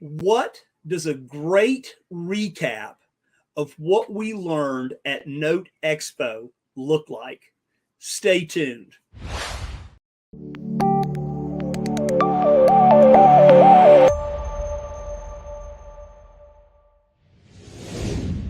What does a great recap of what we learned at NoteExpo look like? Stay tuned.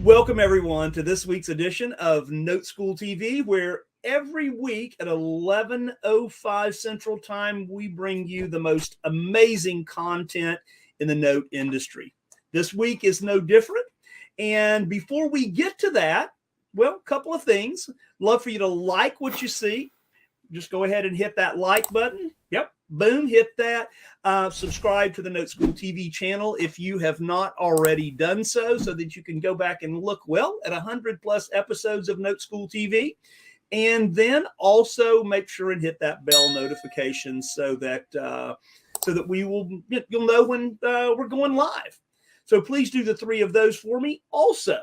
Welcome, everyone, to this week's edition of Note School TV, where every week at 11:05 Central Time, we bring you the most amazing content in the note industry. This week is no different. And before we get to that, well, a couple of things. Love for you to like what you see. Just go ahead and hit that like button. Yep. Boom, hit that. Subscribe to the Note School TV channel if you have not already done so that you can go back and look, well, at 100+ episodes of Note School TV. And then also make sure and hit that bell notification so that you'll know when we're going live. So please do the three of those for me. Also,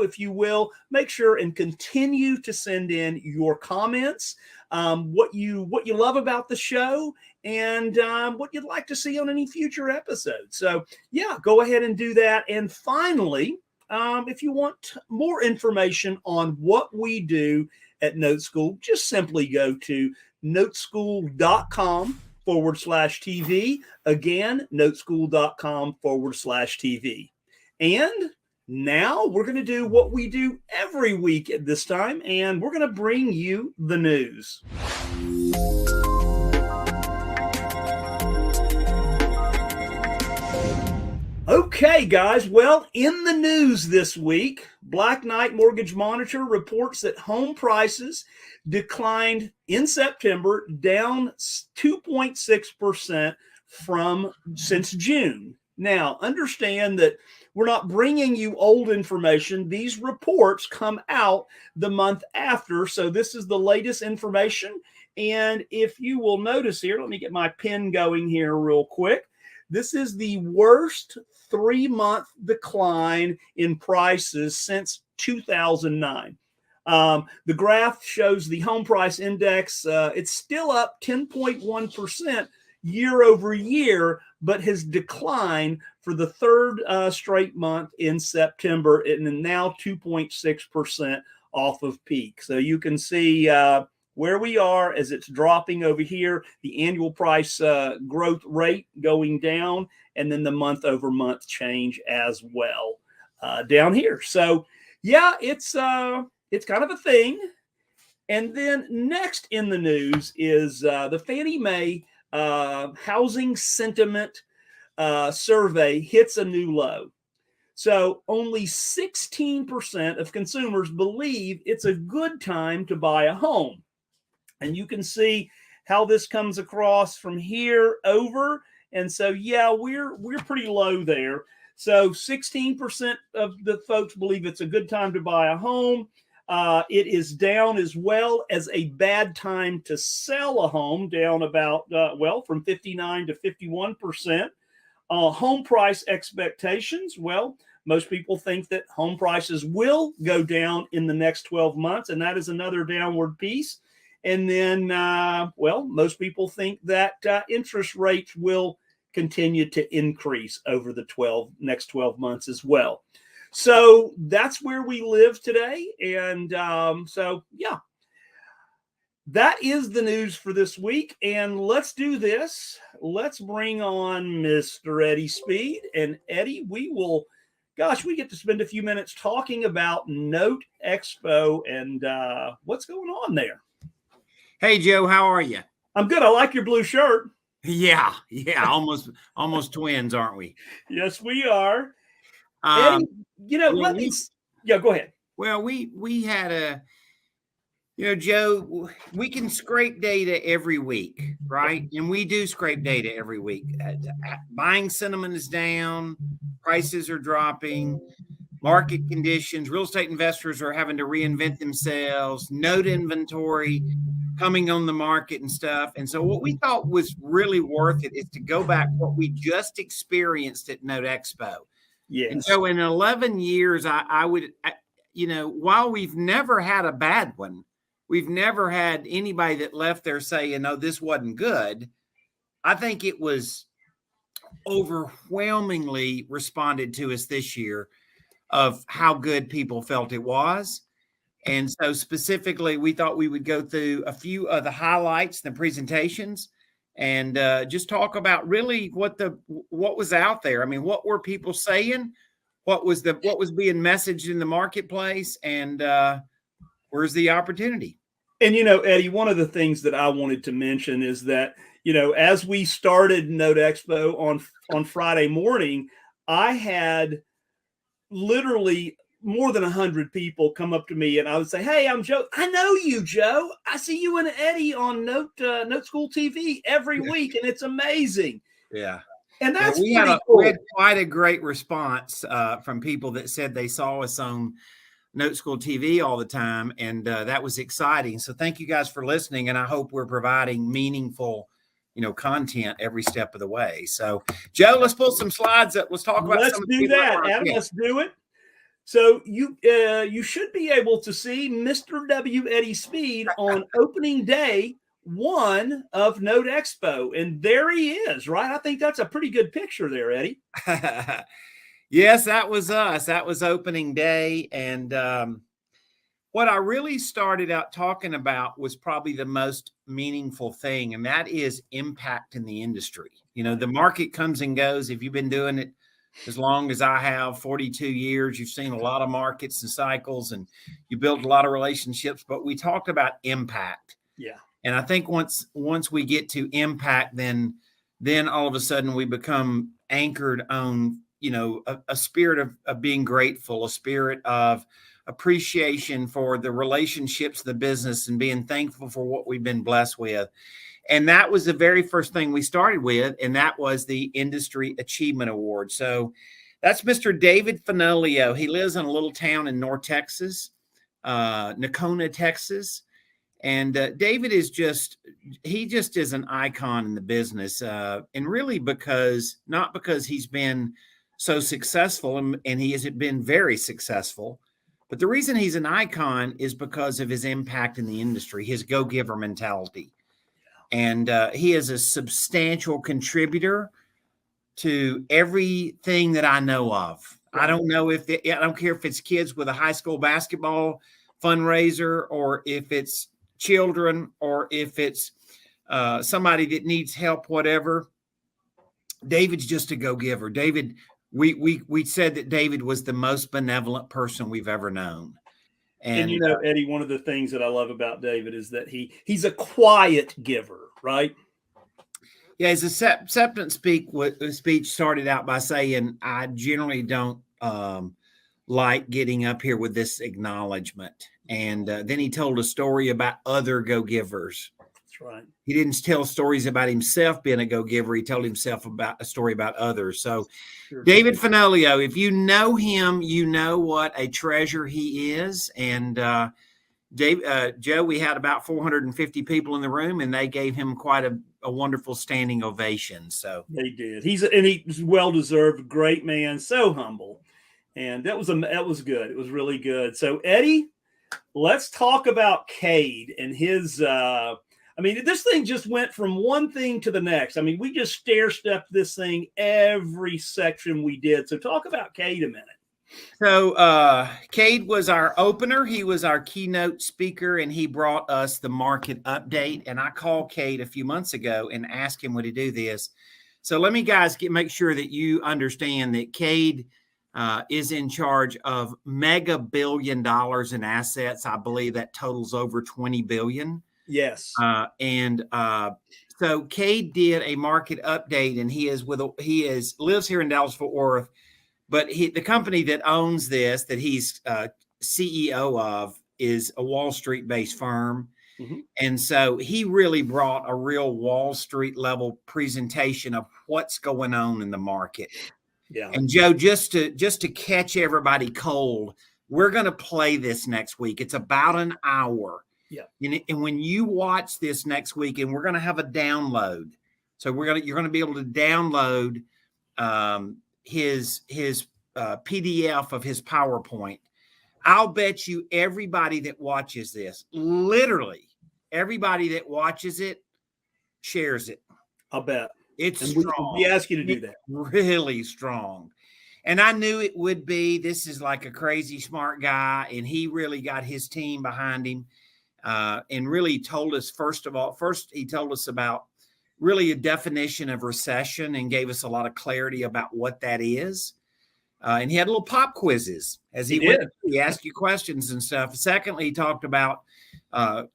if you will, make sure and continue to send in your comments, what you love about the show, and what you'd like to see on any future episodes. So yeah, go ahead and do that. And finally, if you want more information on what we do at Note School, just simply go to noteschool.com/TV. Again, noteschool.com/TV. And now we're going to do what we do every week at this time, and we're going to bring you the news. Okay, guys. Well, in the news this week, Black Knight Mortgage Monitor reports that home prices declined in September, down 2.6% since June. Now, understand that we're not bringing you old information. These reports come out the month after, so this is the latest information. And if you will notice here, let me get my pen going here real quick. This is the worst 3-month decline in prices since 2009. The graph shows the home price index. It's still up 10.1% year over year, but has declined for the third straight month in September, and now 2.6% off of peak. So you can see where we are as it's dropping over here, the annual price growth rate going down, and then the month over month change as well down here. So yeah, it's kind of a thing. And then next in the news is the Fannie Mae housing sentiment survey hits a new low. So only 16% of consumers believe it's a good time to buy a home. And you can see how this comes across from here over. And so, yeah, we're pretty low there. So 16% of the folks believe it's a good time to buy a home. It is down as well as a bad time to sell a home, down about, from 59 to 51%. Home price expectations, well, most people think that home prices will go down in the next 12 months, and that is another downward piece. And then, most people think that interest rates will continue to increase over the next 12 months as well. So that's where we live today. And yeah, that is the news for this week. And let's do this. Let's bring on Mr. Eddie Speed. And Eddie, we get to spend a few minutes talking about NoteExpo and what's going on there. Hey, Joe, how are you? I'm good. I like your blue shirt. Yeah, almost twins, aren't we? Yes, we are. Eddie, go ahead. Well, we had Joe, we can scrape data every week, right? And we do scrape data every week. Buying sentiment is down, prices are dropping, market conditions, real estate investors are having to reinvent themselves, note inventory coming on the market and stuff. And so what we thought was really worth it is to go back what we just experienced at NoteExpo. Yes. And so in 11 years, I would, while we've never had a bad one, we've never had anybody that left there saying, no, this wasn't good. I think it was overwhelmingly responded to us this year of how good people felt it was. And so specifically, we thought we would go through a few of the highlights, the presentations, and just talk about really what was out there. I mean, what were people saying? What was being messaged in the marketplace, and where's the opportunity? And, Eddie, one of the things that I wanted to mention is that, as we started NoteExpo on Friday morning, I had literally more than 100 people come up to me, and I would say, "Hey, I'm Joe. I know you, Joe. I see you and Eddie on Note School TV every week, and it's amazing." Yeah. And that's we had quite a great response from people that said they saw us on Note School TV all the time, and that was exciting. So thank you guys for listening, and I hope we're providing meaningful, content every step of the way. So, Joe, let's pull some slides up. Let's talk about. Let's do that, Adam. Let's do it. So you should be able to see Mr. W. Eddie Speed on opening day 1 of NoteExpo, and there he is. Right, I think that's a pretty good picture there, Eddie. Yes, that was us. That was opening day. And what I really started out talking about was probably the most meaningful thing, and that is impact in the industry. The market comes and goes. If you've been doing it as long as I have, 42 years, you've seen a lot of markets and cycles, and you build a lot of relationships. But we talked about impact. Yeah. And I think once we get to impact, then all of a sudden we become anchored on a spirit of being grateful, a spirit of appreciation for the relationships, the business, and being thankful for what we've been blessed with. And that was the very first thing we started with, and that was the Industry Achievement Award. So that's Mr. David Finolio. He lives in a little town in North Texas, Nocona, Texas. And David is just is an icon in the business, and really not because he's been so successful, and he has been very successful, but the reason he's an icon is because of his impact in the industry, his go-giver mentality. And he is a substantial contributor to everything that I know of. I don't care if it's kids with a high school basketball fundraiser, or if it's children, or if it's somebody that needs help, whatever. David's just a go-giver. David, we said that David was the most benevolent person we've ever known. And Eddie, one of the things that I love about David is that he's a quiet giver, right? Yeah, his acceptance speech started out by saying, "I generally don't like getting up here with this acknowledgement." And then he told a story about other go-givers. That's right. He didn't tell stories about himself being a go-giver. He told himself about a story about others. So sure. David Finolio, if you know him, you know what a treasure he is. And Joe, we had about 450 people in the room, and they gave him quite a wonderful standing ovation. So they did. He's well-deserved, great man, so humble. And that was good. It was really good. So Eddie, let's talk about Cade and his this thing just went from one thing to the next. We just stair-stepped this thing every section we did. So talk about Cade a minute. So Cade was our opener. He was our keynote speaker, and he brought us the market update. And I called Cade a few months ago and asked him would he do this. So let me, guys, make sure that you understand that Cade is in charge of mega $1 billion in assets. I believe that totals over 20 billion. Yes. So Cade did a market update, and he lives here in Dallas-Fort Worth, but the company that owns this, that he's CEO of, is a Wall Street based firm. Mm-hmm. And so he really brought a real Wall Street level presentation of what's going on in the market. Yeah. And Joe, just to catch everybody cold, we're going to play this next week. It's about an hour. Yeah. And when you watch this next week, and we're going to have a download, so you're going to be able to download his PDF of his PowerPoint. I'll bet you everybody that watches this, literally everybody that watches it, shares it. I'll bet. It's And strong. we ask you to do that. Really strong. And I knew it would be. This is like a crazy smart guy, and he really got his team behind him, and really told us, first he told us about really a definition of recession and gave us a lot of clarity about what that is. And he had little pop quizzes as he went. He asked you questions and stuff. Secondly, he talked about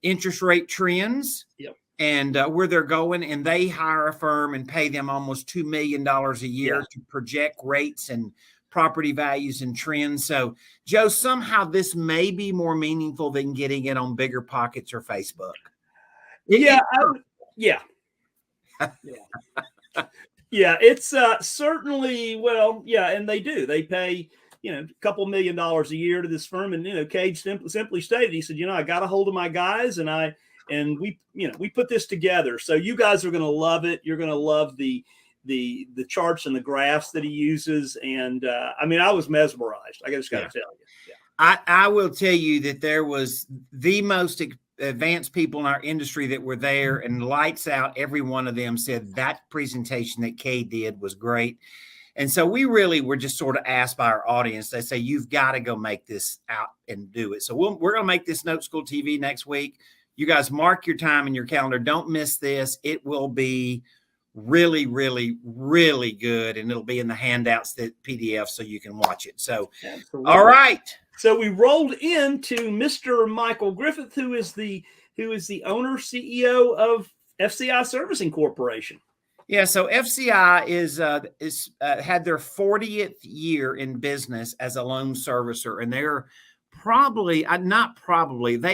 interest rate trends. Yep. And where they're going, and they hire a firm and pay them almost $2 million a year to project rates and property values and trends. So, Joe, somehow this may be more meaningful than getting it on Bigger Pockets or Facebook. Yeah. It's certainly, well, yeah, and they do. They pay, a couple $1 million a year to this firm. And, Cade simply stated, he said, I got a hold of my guys, and we put this together. So you guys are going to love it. You're going to love the charts and the graphs that he uses. And I was mesmerized. I just got to tell you. Yeah. I will tell you that there was the most advanced people in our industry that were there, and lights out. Every one of them said that presentation that Cade did was great. And so we really were just sort of asked by our audience. They say, you've got to go make this out and do it. So we're going to make this Note School TV next week. You guys mark your time in your calendar. Don't miss this. It will be really, really, really good. And it'll be in the handouts, that PDF, so you can watch it. So, absolutely. All right. So we rolled into Mr. Michael Griffith, who is the owner, CEO of FCI Servicing Corporation. Yeah. So FCI is had their 40th year in business as a loan servicer, and they're they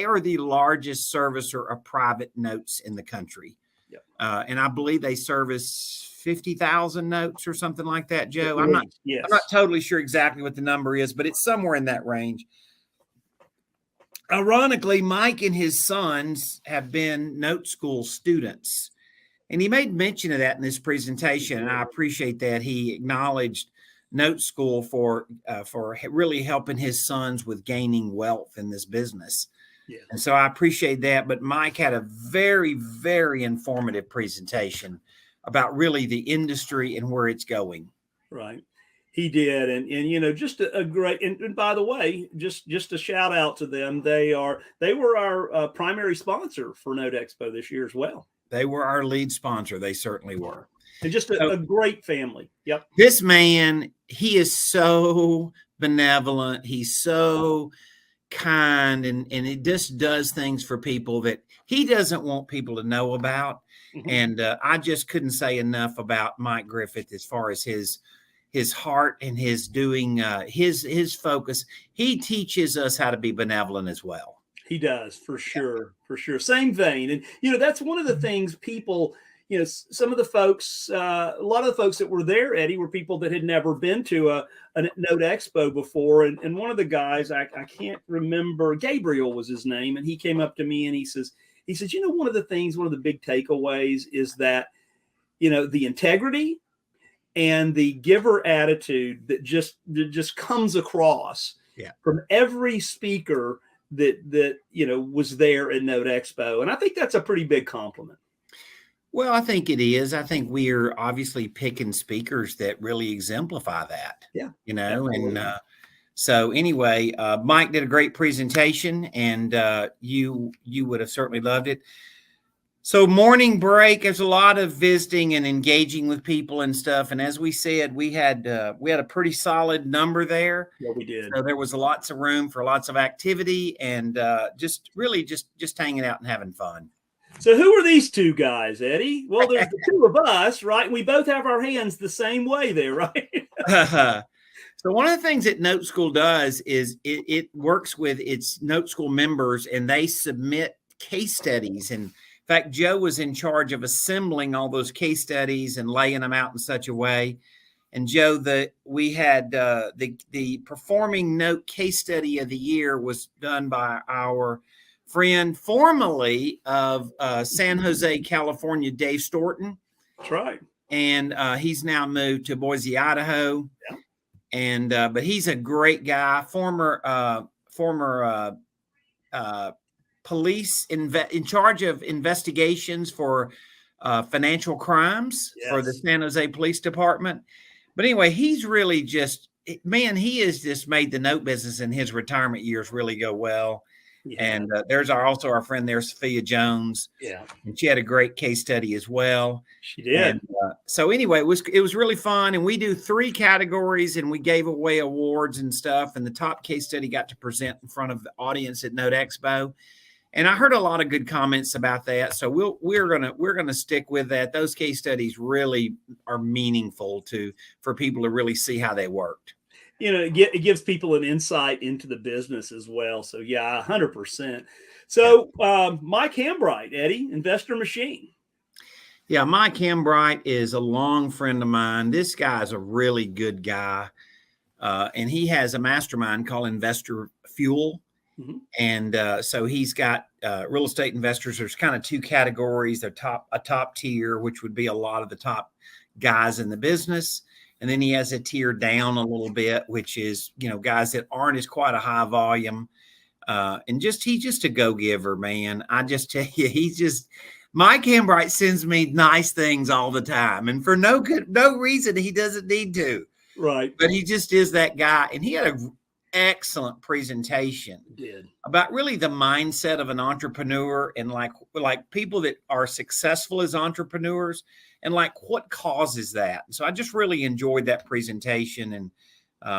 are the largest servicer of private notes in the country. Yep. And I believe they service 50,000 notes or something like that, Joe. I'm not totally sure exactly what the number is, but it's somewhere in that range. Ironically, Mike and his sons have been Note School students, and he made mention of that in this presentation, and I appreciate that. He acknowledged Note School for really helping his sons with gaining wealth in this business. Yeah. And so I appreciate that. But Mike had a very, very informative presentation about really the industry and where it's going. Right. He did. And just a great, and by the way, just a shout out to them. They were our primary sponsor for NoteExpo this year as well. They were our lead sponsor. They certainly were. And just a great family. Yep. This man, he is so benevolent. He's so kind, and he just does things for people that he doesn't want people to know about. Mm-hmm. And I just couldn't say enough about Mike Griffith as far as his heart and his doing, his focus. He teaches us how to be benevolent as well. He does, for sure, for sure. Same vein. And, that's one of the things people, some of the folks, a lot of the folks that were there, Eddie, were people that had never been to a NoteExpo before. And one of the guys, I can't remember, Gabriel was his name. And he came up to me and he says, one of the big takeaways is that, the integrity and the giver attitude that just comes across from every speaker that was there at NoteExpo. And I think that's a pretty big compliment. Well, I think it is. I think we are obviously picking speakers that really exemplify that. Yeah. Absolutely. And so anyway, Mike did a great presentation, and you would have certainly loved it. So morning break, there's a lot of visiting and engaging with people and stuff. And as we said, we had a pretty solid number there. Yeah, we did. So there was lots of room for lots of activity, and just hanging out and having fun. So who are these two guys, Eddie? Well, there's the two of us, right? We both have our hands the same way there, right? So one of the things that Note School does is it works with its Note School members, and they submit case studies. And in fact, Joe was in charge of assembling all those case studies and laying them out in such a way. And Joe, we had the performing note case study of the year was done by our friend formerly of San Jose, California, Dave Storton. That's right. And he's now moved to Boise, Idaho. Yeah. And but he's a great guy, former police in charge of investigations for financial crimes for the Yes. San Jose Police Department. But anyway, he's really just, man, he has just made the note business in his retirement years really go well. Yeah. And there's also our friend there, Sophia Jones. Yeah. And she had a great case study as well. She did. And so anyway, it was really fun. And we do 3 categories, and we gave away awards and stuff. And the top case study got to present in front of the audience at NoteExpo. And I heard a lot of good comments about that. So we're gonna stick with that. Those case studies really are meaningful for people to really see how they worked. You know, it gives people an insight into the business as well. So yeah, 100%. So Mike Hambright, Eddie, Investor Machine. Yeah, Mike Hambright is a long friend of mine. This guy is a really good guy. And he has a mastermind called Investor Fuel. Mm-hmm. And so he's got real estate investors. There's kind of 2 categories. They're a top tier, which would be a lot of the top guys in the business. And then he has a tier down a little bit, which is, guys that aren't as quite a high volume. And he's just a go-giver, man. I just tell you, Mike Hambright sends me nice things all the time. And for no reason he doesn't need to. Right. But he just is that guy. And he had an excellent presentation about really the mindset of an entrepreneur and like people that are successful as entrepreneurs and like what causes that. So I just really enjoyed that presentation. And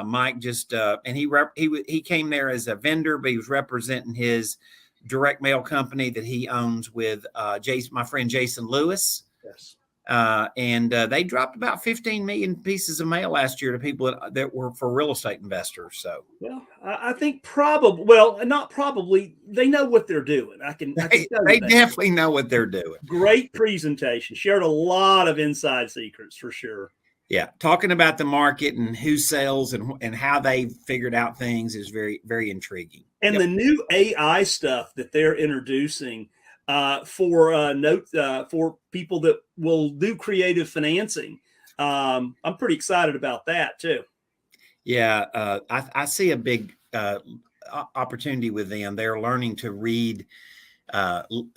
Mike just and he came there as a vendor, but he was representing his direct mail company that he owns with my friend Jason Lewis. Yes. And they dropped about 15 million pieces of mail last year to people that were for real estate investors. So, well, I think not probably, they know what they're doing. I can tell they you that. definitely know what they're doing. Great presentation. Shared a lot of inside secrets for sure. Yeah. Talking about the market and who sells and how they figured out things is very, very intriguing. And the new AI stuff that they're introducing for people that will do creative financing. I'm pretty excited about that too. Yeah. I see a big opportunity with them. They're learning to read,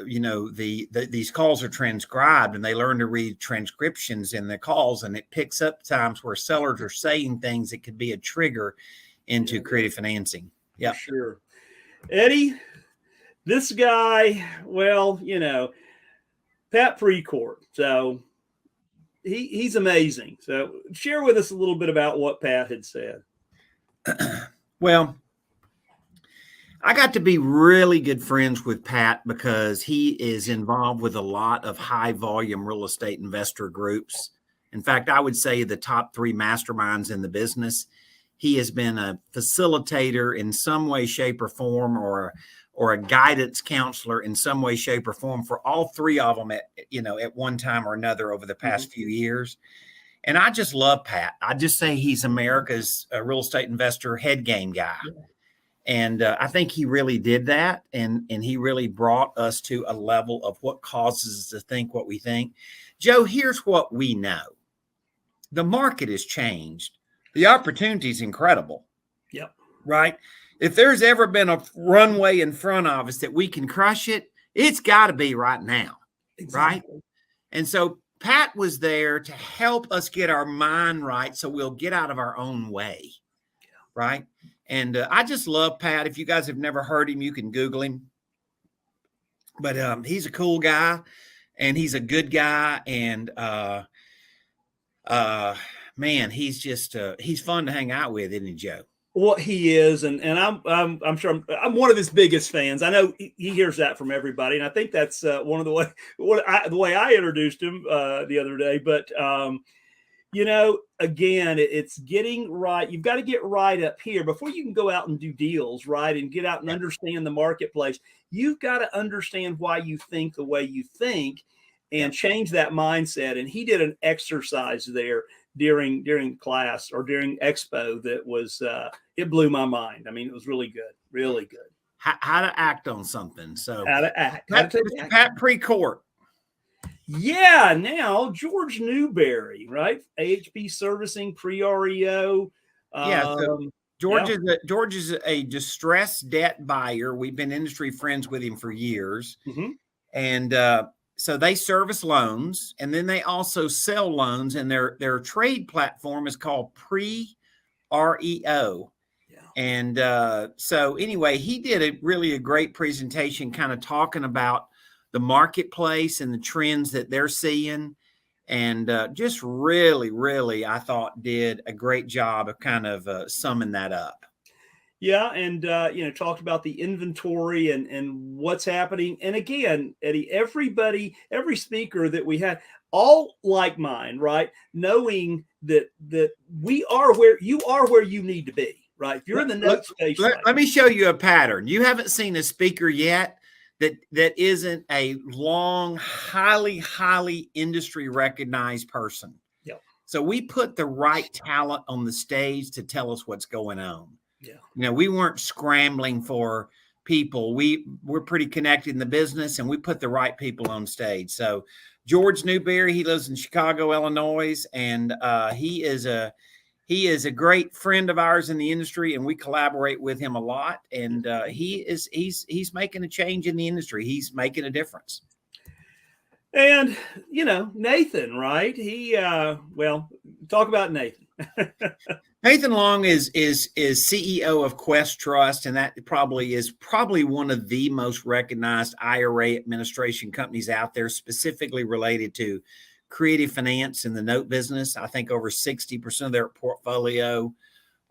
these calls are transcribed and they learn to read transcriptions in the calls, and it picks up times where sellers are saying things that could be a trigger into creative financing. Yeah, sure. Eddie, this guy, Pat Precourt. So he's amazing. So share with us a little bit about what Pat had said. Well, I got to be really good friends with Pat because he is involved with a lot of high volume real estate investor groups. In fact, I would say the top 3 masterminds in the business. He has been a facilitator in some way, shape, or form, or a guidance counselor in some way, shape, or form for all 3 of them at one time or another over the past few years. And I just love Pat. I just say he's America's real estate investor head game guy. Yeah. And I think he really did that. And he really brought us to a level of what causes us to think what we think. Joe, here's what we know. The market has changed. The opportunity is incredible. Yep. Right? If there's ever been a runway in front of us that we can crush it, it's got to be right now. Exactly. Right? And so Pat was there to help us get our mind right so we'll get out of our own way. Yeah. Right? And I just love Pat. If you guys have never heard him, you can Google him. But he's a cool guy, and he's a good guy. And, man, he's just he's fun to hang out with, isn't he, Joe? What he is, and I'm sure I'm one of his biggest fans. I know he hears that from everybody, and I think that's one of the way I introduced him the other day. But again, it's getting right. You've got to get right up here before you can go out and do deals, right, and get out and understand the marketplace. You've got to understand why you think the way you think, and change that mindset. And he did an exercise there during class or during Expo that was it blew my mind. I mean, it was really good. How to act on something. So how to act. Pat Precourt. Yeah, now George Newberry, right? AHP Servicing, pre-REO. So George is a distressed debt buyer. We've been industry friends with him for years. Mm-hmm. And so they service loans, and then they also sell loans, and their trade platform is called REO. And so anyway, he did a great presentation kind of talking about the marketplace and the trends that they're seeing. And just really, I thought did a great job of kind of summing that up. Yeah, and talked about the inventory and what's happening. And again, Eddie, every speaker that we had, all like mine, right? Knowing that we are where you need to be, right? If you're in the note space, let me show you a pattern. You haven't seen a speaker yet that isn't a long, highly industry recognized person. Yeah. So we put the right talent on the stage to tell us what's going on. Yeah. We weren't scrambling for people. We're pretty connected in the business, and we put the right people on stage. So George Newberry, he lives in Chicago, Illinois, and he is a great friend of ours in the industry, and we collaborate with him a lot. And he's making a change in the industry. He's making a difference. And Nathan, right? He talk about Nathan. Nathan Long is CEO of Quest Trust, and that is probably one of the most recognized IRA administration companies out there, specifically related to creative finance in the note business. I think over 60% of their portfolio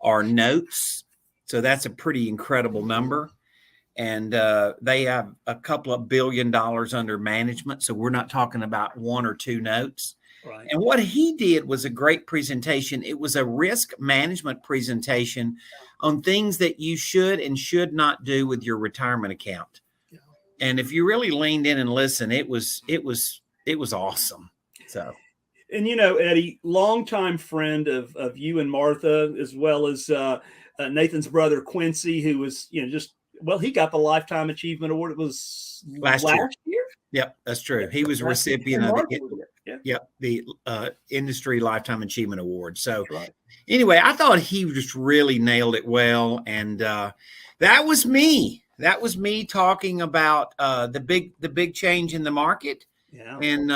are notes. So that's a pretty incredible number. And they have a couple of $1 billion under management. So we're not talking about one or two notes. Right. And what he did was a great presentation. It was a risk management presentation on things that you should and should not do with your retirement account. Yeah. And if you really leaned in and listened, it was awesome. So, and Eddie, longtime friend of you and Martha, as well as Nathan's brother Quincy, who was he got the Lifetime Achievement Award. It was last year. Yep, that's true. He was a recipient of the Industry Lifetime Achievement Award. So anyway, I thought he just really nailed it well. And that was me. That was me talking about the big change in the market. Yeah. And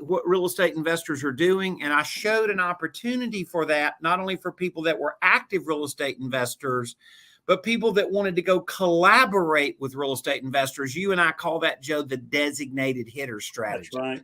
what real estate investors are doing. And I showed an opportunity for that, not only for people that were active real estate investors, but people that wanted to go collaborate with real estate investors. You and I call that, Joe, the designated hitter strategy. That's right.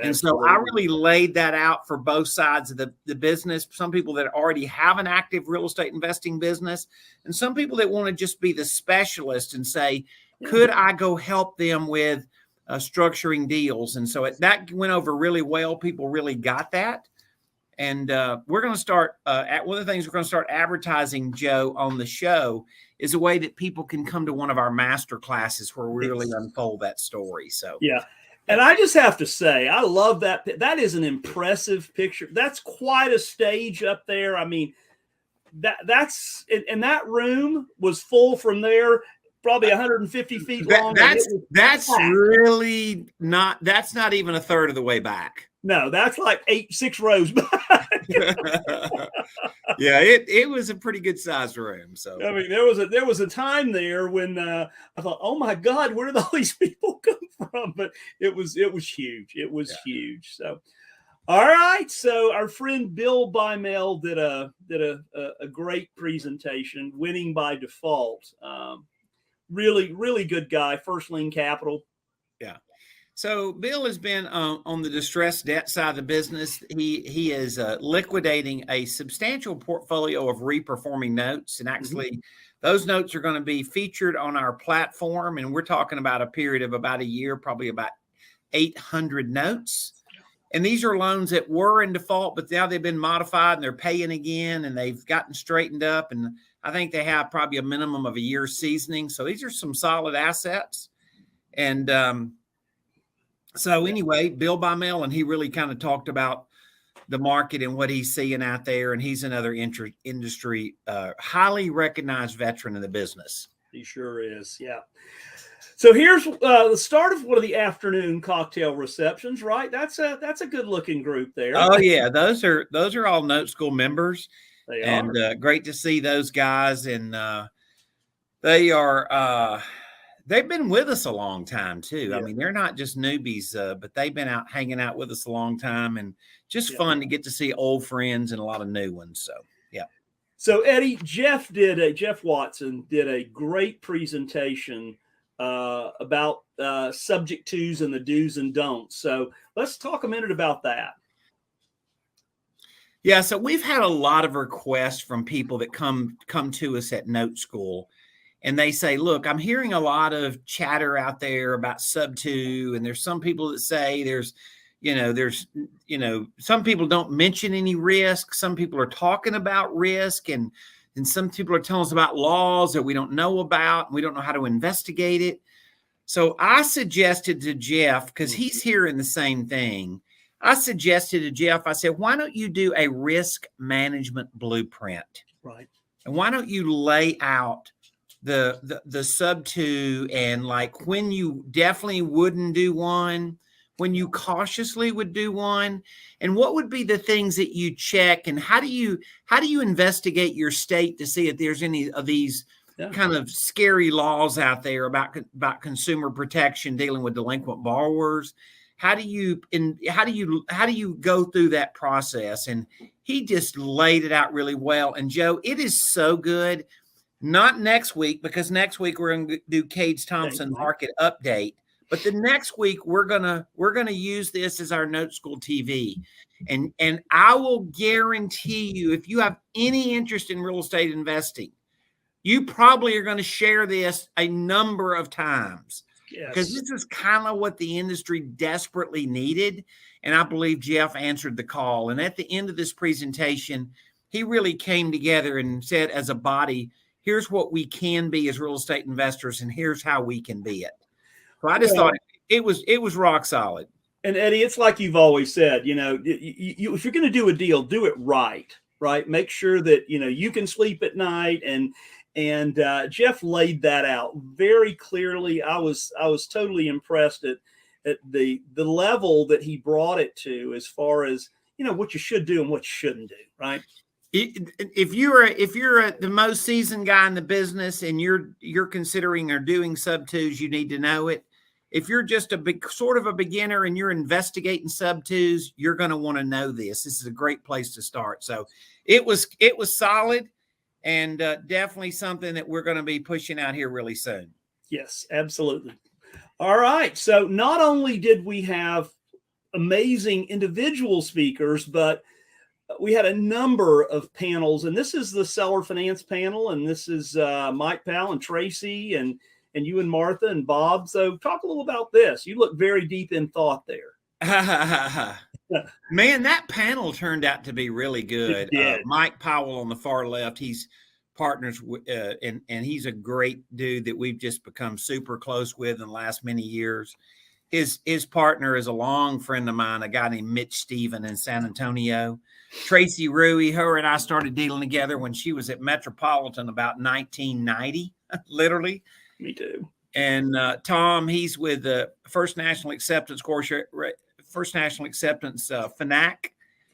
And so I really laid that out for both sides of the business. Some people that already have an active real estate investing business, and some people that want to just be the specialist and say, could I go help them with structuring deals? And so that went over really well. People really got that. And we're going to start one of the things we're going to start advertising, Joe, on the show is a way that people can come to one of our master classes where we really unfold that story. So, yeah. And I just have to say, I love that. That is an impressive picture. That's quite a stage up there. I mean, that's and that room was full from there, probably 150 feet long. That's really not. That's not even a third of the way back. No, that's like 6 rows back. Yeah, it was a pretty good sized room. So I mean, there was a time there when I thought, oh my God, where did all these people come from? But it was huge. It was huge. So, all right. So our friend Bill Bymel did a great presentation, winning by default. Really good guy. First Lien Capital. Yeah. So Bill has been on the distressed debt side of the business. He is liquidating a substantial portfolio of reperforming notes. And actually, those notes are going to be featured on our platform. And we're talking about a period of about a year, probably about 800 notes. And these are loans that were in default, but now they've been modified and they're paying again and they've gotten straightened up. And I think they have probably a minimum of a year's seasoning. So these are some solid assets. And so anyway, Bill Bymel, and he really kind of talked about the market and what he's seeing out there. And he's another industry, highly recognized veteran in the business. He sure is. Yeah. So here's the start of one of the afternoon cocktail receptions, right? That's a good looking group there. Oh yeah. Those are all Note School members. They are. And great to see those guys. And they are, They've been with us a long time too. Yeah. I mean, they're not just newbies, but they've been out hanging out with us a long time, and just fun to get to see old friends and a lot of new ones. So, yeah. So Eddie, Jeff Watson did a great presentation about subject twos and the do's and don'ts. So let's talk a minute about that. Yeah, so we've had a lot of requests from people that come to us at Note School, and they say, look, I'm hearing a lot of chatter out there about sub two, and there's some people that say there's some people don't mention any risk. Some people are talking about risk, and some people are telling us about laws that we don't know about, and we don't know how to investigate it. So I suggested to Jeff, because he's hearing the same thing, I suggested to Jeff, I said, why don't you do a risk management blueprint? Right. And why don't you lay out the sub two, and like when you definitely wouldn't do one, when you cautiously would do one, and what would be the things that you check, and how do you investigate your state to see if there's any of these kind of scary laws out there about consumer protection dealing with delinquent borrowers? How do you go through that process? And he just laid it out really well. And Joe, it is so good. Not next week, because next week we're going to do Cade's Thompson market update. But the next week we're gonna use this as our Note School TV, and I will guarantee you, if you have any interest in real estate investing, you probably are going to share this a number of times. Yes. Because this is kind of what the industry desperately needed. And I believe Jeff answered the call. And at the end of this presentation, he really came together and said, as a body, here's what we can be as real estate investors, and here's how we can be it. So I just thought it was rock solid. And Eddie, it's like you've always said, if you're going to do a deal, do it right? Make sure that, you can sleep at night. And Jeff laid that out very clearly. I was totally impressed at the level that he brought it to, as far as, what you should do and what you shouldn't do. Right. If you're the most seasoned guy in the business and you're considering or doing sub twos, you need to know it. If you're just a sort of a beginner and you're investigating sub twos, you're going to want to know this. This is a great place to start. So it was solid. And definitely something that we're going to be pushing out here really soon. Yes, absolutely. All right. So not only did we have amazing individual speakers, but we had a number of panels. And this is the seller finance panel. And this is Mike Powell and Tracy and you and Martha and Bob. So talk a little about this. You look very deep in thought there. Man, that panel turned out to be really good. Mike Powell on the far left, he's partners with, and he's a great dude that we've just become super close with in the last many years. His partner is a long friend of mine, a guy named Mitch Stephen in San Antonio. Tracy Rui, her and I started dealing together when she was at Metropolitan about 1990, literally. Me too. And Tom, he's with the First National Acceptance FNAC.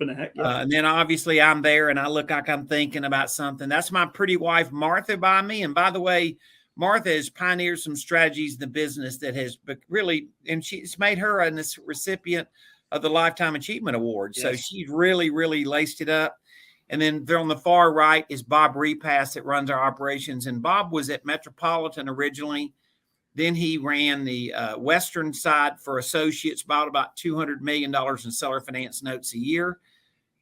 FNAC, yeah. And then obviously I'm there and I look like I'm thinking about something. That's my pretty wife, Martha, by me. And by the way, Martha has pioneered some strategies in the business that has really, and she's made her a recipient of the Lifetime Achievement Award. Yes. So she's really, really laced it up. And then there on the far right is Bob Repass that runs our operations. And Bob was at Metropolitan originally. Then he ran the Western side for Associates, bought about $200 million in seller finance notes a year.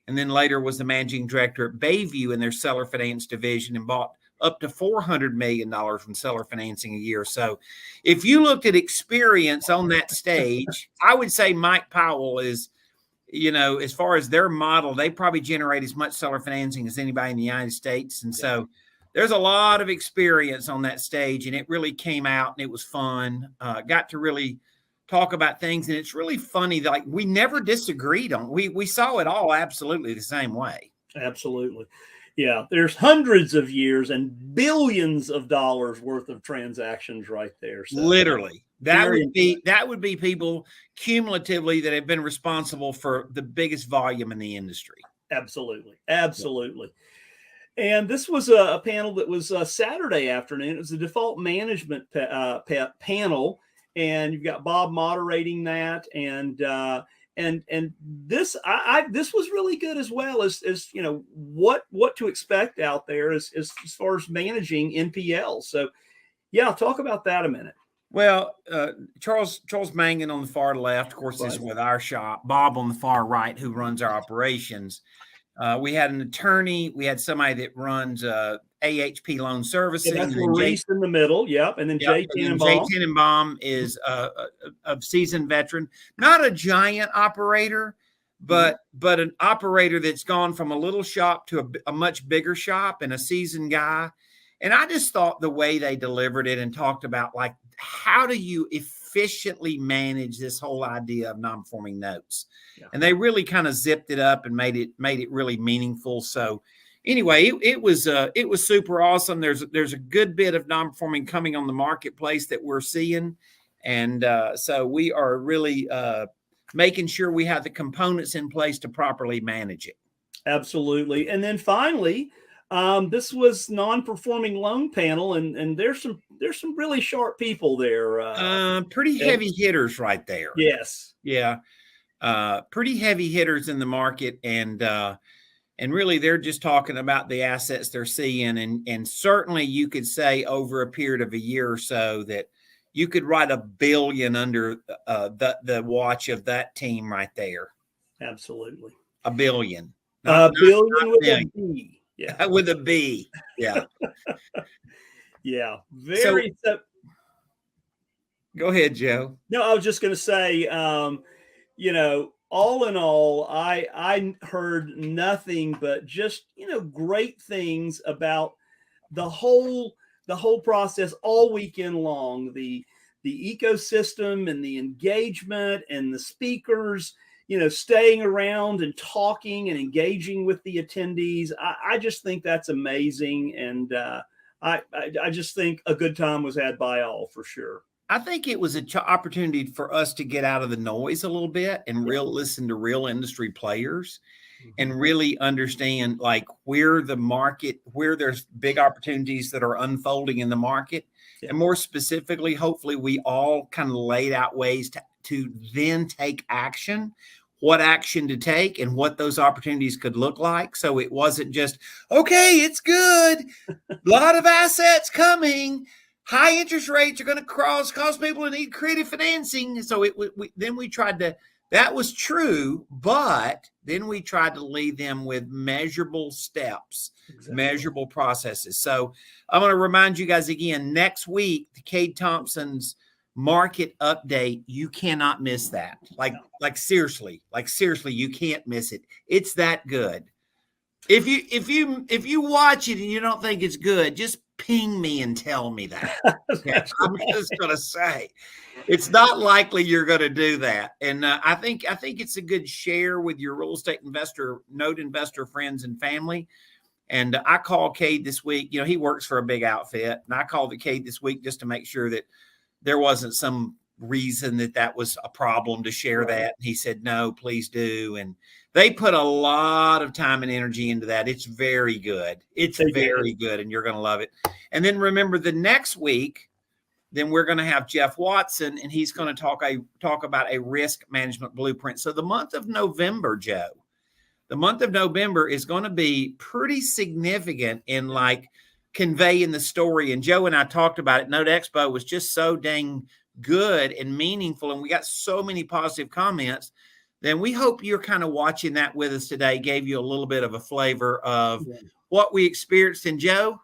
And then later was the managing director at Bayview in their seller finance division and bought up to $400 million in seller financing a year. So if you looked at experience on that stage, I would say Mike Powell is, as far as their model, they probably generate as much seller financing as anybody in the United States. And so there's a lot of experience on that stage, and it really came out and it was fun. Got to really talk about things. And it's really funny that we never disagreed on, we saw it all absolutely the same way. Absolutely. Yeah. There's hundreds of years and billions of dollars worth of transactions right there. So literally that would be people cumulatively that have been responsible for the biggest volume in the industry. Absolutely. Absolutely. And this was a panel that was Saturday afternoon. It was a default management panel, and you've got Bob moderating that, and this this was really good as well as what to expect out there as far as managing NPL. So yeah, talk about that a minute. Well, Charles Mangan on the far left, of course, is with our shop. Bob on the far right, who runs our operations. We had an attorney. We had somebody that runs AHP Loan Servicing. Yeah, that's Maurice in the middle. Yep. And then Jay Tannenbaum. Jay Tannenbaum is a seasoned veteran, not a giant operator, but an operator that's gone from a little shop to a much bigger shop, and a seasoned guy. And I just thought the way they delivered it and talked about, like, how do you efficiently manage this whole idea of non-performing notes? Yeah. And they really kind of zipped it up and made it really meaningful. So anyway, it was super awesome. There's a good bit of non-performing coming on the marketplace that we're seeing. And so we are really making sure we have the components in place to properly manage it. Absolutely. And then finally, this was non-performing loan panel, and there's some really sharp people there. Pretty heavy hitters right there. Yes. Yeah. Pretty heavy hitters in the market, and really they're just talking about the assets they're seeing, and certainly you could say over a period of a year or so that you could write $1 billion under the watch of that team right there. Absolutely. $1 billion. $1 billion with a B. Yeah, with a B. Yeah. Yeah. Very. So, go ahead, Joe. No, I was just going to say, all in all, I heard nothing but just, great things about the whole process all weekend long, the ecosystem and the engagement and the speakers, staying around and talking and engaging with the attendees. I just think that's amazing. And I just think a good time was had by all, for sure. I think it was an opportunity for us to get out of the noise a little bit and listen to real industry players and really understand, like, where the market, where there's big opportunities that are unfolding in the market. Yeah. And more specifically, hopefully we all kind of laid out ways to then take action, what action to take and what those opportunities could look like. So it wasn't just, okay, it's good. A lot of assets coming. High interest rates are going to cause people to need creative financing. So then we tried to, that was true, but then we tried to lead them with measurable steps, measurable processes. So I'm going to remind you guys again, next week, the Cade Thompson's market update, you cannot miss that. Like seriously, you can't miss it. It's that good. If you watch it and you don't think it's good, just ping me and tell me that. I'm just going to say it's not likely you're going to do that. And I think it's a good share with your real estate investor, note investor friends and family. And I called Cade this week. He works for a big outfit, and I called the Cade this week just to make sure that there wasn't some reason that was a problem to share that. And he said, no, please do. And they put a lot of time and energy into that. It's very good. It's very good, and you're going to love it. And then remember, the next week, then we're going to have Jeff Watson, and he's going to talk about a risk management blueprint. So the month of November, Joe, is going to be pretty significant in conveying the story. And Joe and I talked about it. NoteExpo was just so dang good and meaningful, and we got so many positive comments. Then we hope you're kind of watching that with us today, gave you a little bit of a flavor of what we experienced. And Joe,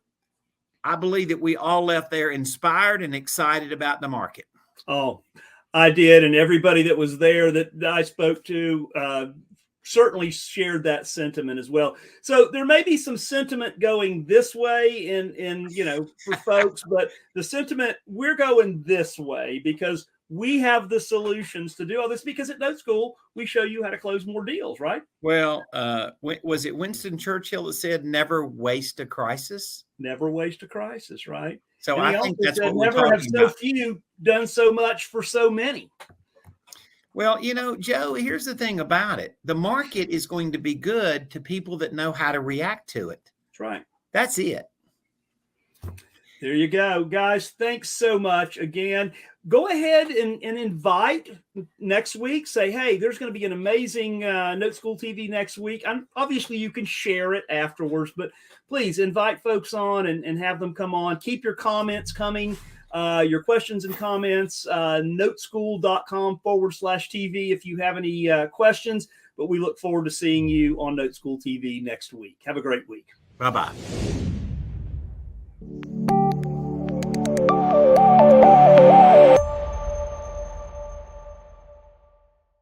I believe that we all left there inspired and excited about the market. Oh, I did. And everybody that was there that I spoke to certainly shared that sentiment as well. So there may be some sentiment going this way in for folks, but the sentiment, we're going this way because we have the solutions to do all this, because at Note School, we show you how to close more deals, right? Well, was it Winston Churchill that said, never waste a crisis? Never waste a crisis, right? So I think that's what we're talking about. Never have so few done so much for so many. Well, Joe, here's the thing about it. The market is going to be good to people that know how to react to it. That's right. That's it. There you go, guys. Thanks so much again. Go ahead and invite next week. Say, hey, there's going to be an amazing Note School TV next week. Obviously, you can share it afterwards, but please invite folks on and have them come on. Keep your comments coming, your questions and comments, noteschool.com/TV if you have any questions. But we look forward to seeing you on Note School TV next week. Have a great week. Bye-bye.